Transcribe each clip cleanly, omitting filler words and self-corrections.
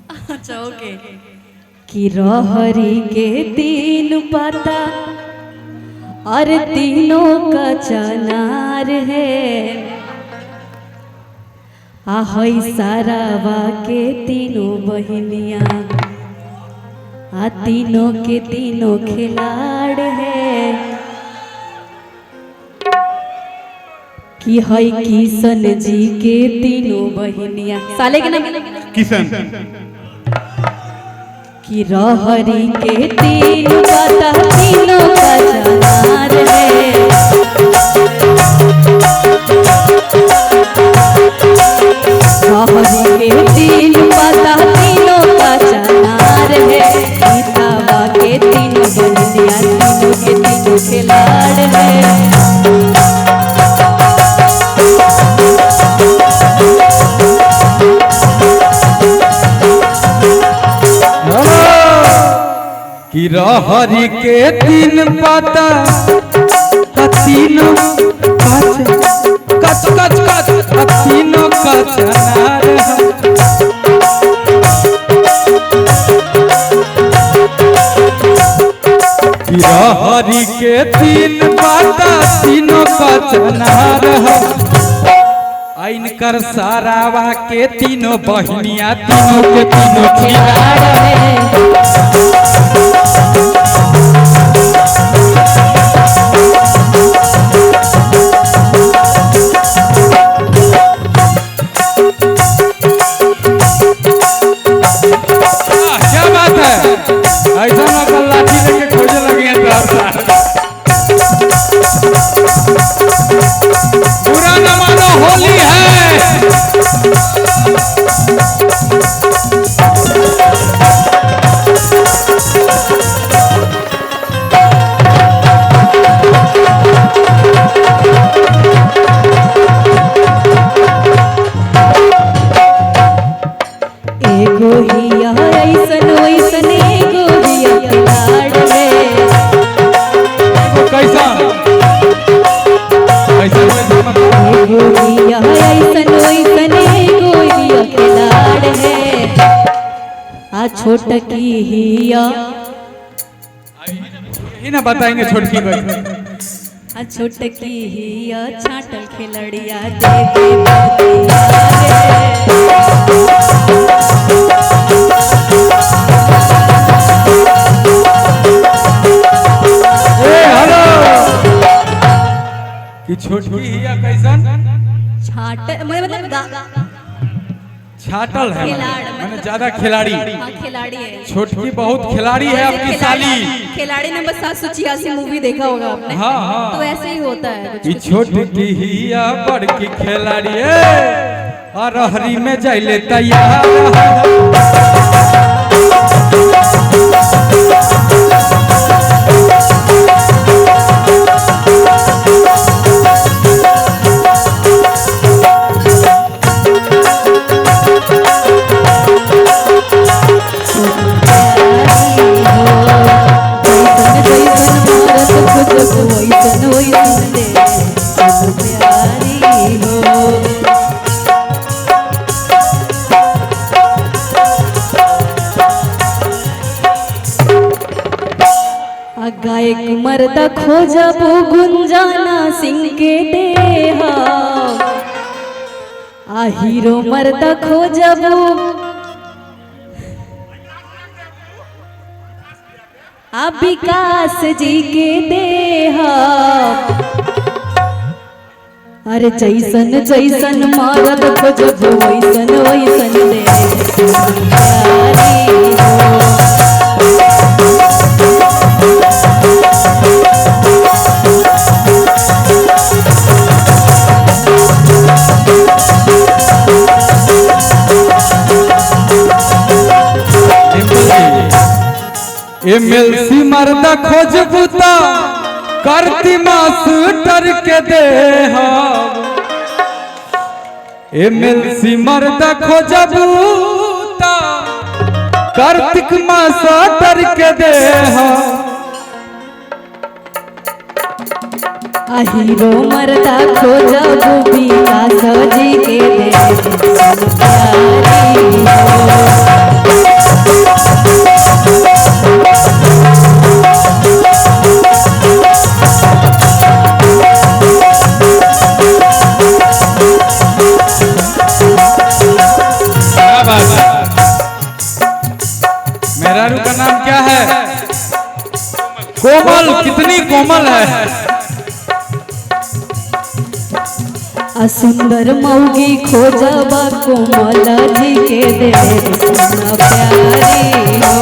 अच्छा ओके। कि रहरी के तीन पाता और तीनों का चनार है, आहई सारावा के तीनों बहनिया, तीनों के तीनों खिलाड़ है। कि हई किशन जी के तीनों बहनिया, साले के नाम किशन। कि रहरी के तीन पाता तीनों का चनार है, रहरी के तीन पाता तीनों का चनार है, सीतावा के तीनों बहनिया, तीनों के तीनों खिलाड़ है। कि रहरी के तीन पाता तीनों कच कच कच तीनों का चनार है। कि रहरी के तीन पाता तीनों का चनार है, इनकर सारावा के तीनों बहनिया, तीनों के तीनों खिलाड़ है। क्या बात है, ऐसा ना कल लाठी लेके खोजे लगे हैं। बुरा न मानो, होली है। एगो हिया ऐसन वैसन एगो हिया खिलाड़ है। कैसा एगो हिया ऐसन वैसन एगो हिया खिलाड़ है, छोटकी हिया ये ना बताएंगे छोटकी भाई। छोटकी हिया छाटल खिलड़िया देखे बतिया कि छोटकी हिया कैसन छाट मतलब छाटल है, मैंने ज्यादा खिलाड़ी। खिलाड़ी है, छोटकी बहुत खिलाड़ी है आपकी साली। खिलाड़ी नंबर 786 मूवी देखा होगा आपने। हाँ हाँ, तो ऐसे ही होता है। कि छोटकी हिया बड़की खिलाड़ी है, और रहरी में जाइले तैयार गायक मर्दा खोजबो गुंजाना सिंह के देहा, हीरो मर्दा खोजबो विकास जी के देहा। अरे जैसन जैसन मर्द खोजबो वैसन वैसन दे MLC मर्दा खोजबूता करती मास्टर के दे, MLC मर्दा खोजबूता कार्तिक मास्टर के दे। हीरो मर्दा खोजबो विकास जी के दे। कोमल, कितनी कोमल है। सुंदर मौगी खोजबा कोमल जी के दे सुन प्यारी हो।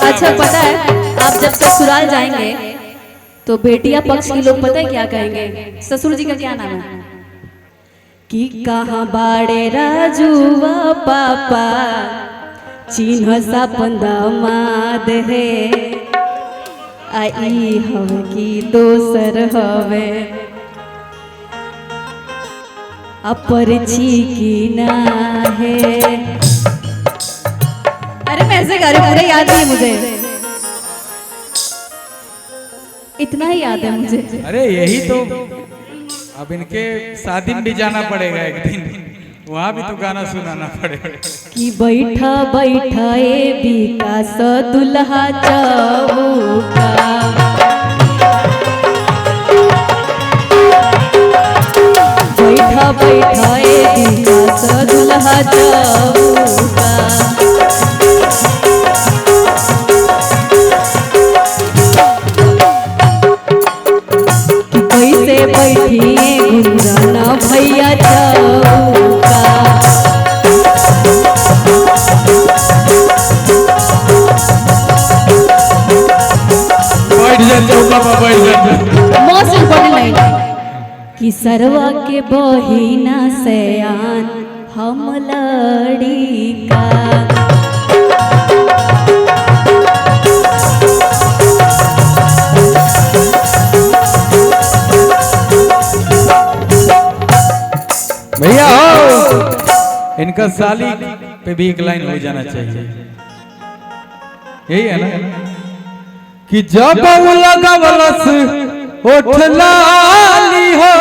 अच्छा पता है, आप जब ससुराल जाएंगे तो बेटिया पक्ष के लोग पता है क्या कहेंगे? ससुर जी का क्या नाम है कि कहाँ बाड़े राजुआ पापा चिन्ह सा पंदामाद है आई हवे की दोसर हवे अपरछी की ना है। अरे मैं ऐसे गा रही हूँ, पूरा याद नहीं है मुझे, इतना ही याद है मुझे। अरे यही तो, अब इनके शादी में भी जाना पड़ेगा एक दिन, वहाँ भी तो गाना सुनाना पड़ेगा कि बैठा बैठा ए विकास दुल्हा चौका बैठा बैठा ए विकास दुल्हा चौका कैसे बैठिए गुंजन भैया चौका मोस्ट इम्पोर्टेंट लाइन कि सरवा के बहिना सयान हम लड़िका भैया हो, इनका साली पे भी एक लाइन हो जाना चाहिए, यही है ना कि जब लगवलस ओठ लाली हो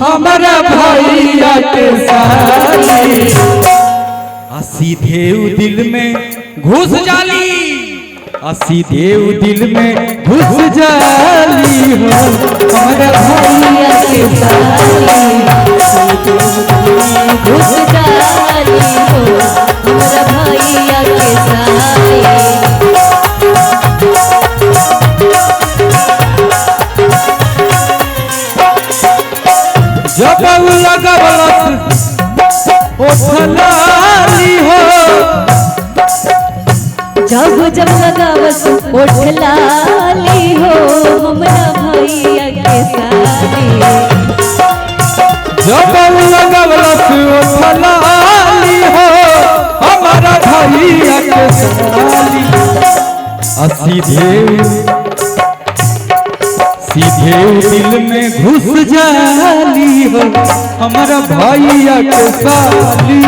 हमारा भैया के साली सीधे दिल में घुस जाली, सीधे दिल में घुस जाली हो हमारा भैया के साली घुस जाली हो हमारा भैया के साली। जब लगवलस ओठ लाली हो जब जब लगावस ओठ लाली हो हमरा भैया के साली जब लगवलस ओठ लाली हो हमारा भैया के साली सीधे दिल में घुस जाली हो हमारा भैया के साली।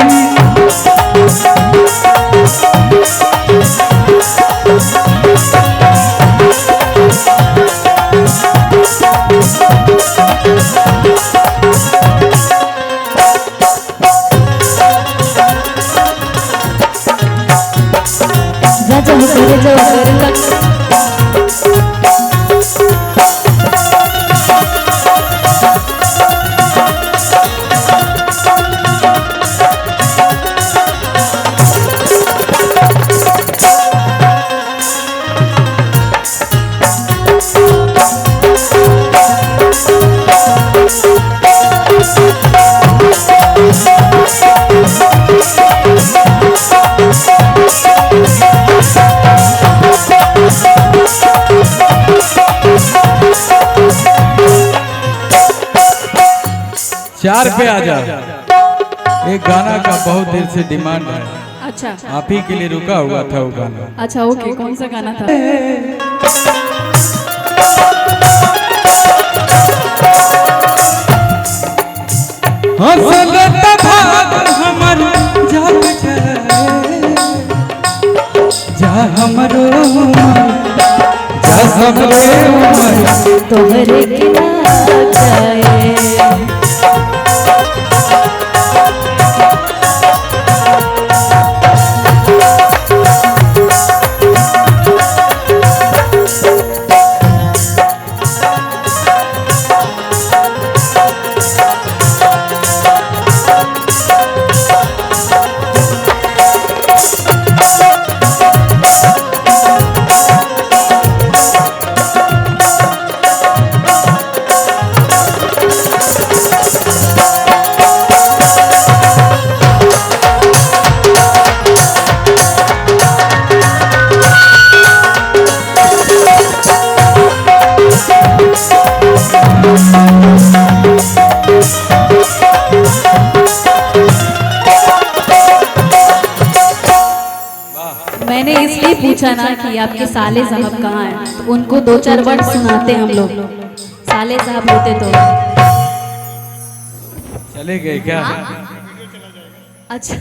राजा हो चार पे आ जाओ, एक गाना का बहुत देर से डिमांड है। अच्छा, आप ही के लिए रुका हुआ था वो गाना। अच्छा ओके, कौन सा गाना था? तोहरे के ना जाए पूछा ना कि आपके साले साहब कहाँ हैं, तो उनको दो चार वर्ड सुनाते हम लोग, साले साहब होते तो। चले गए क्या? अच्छा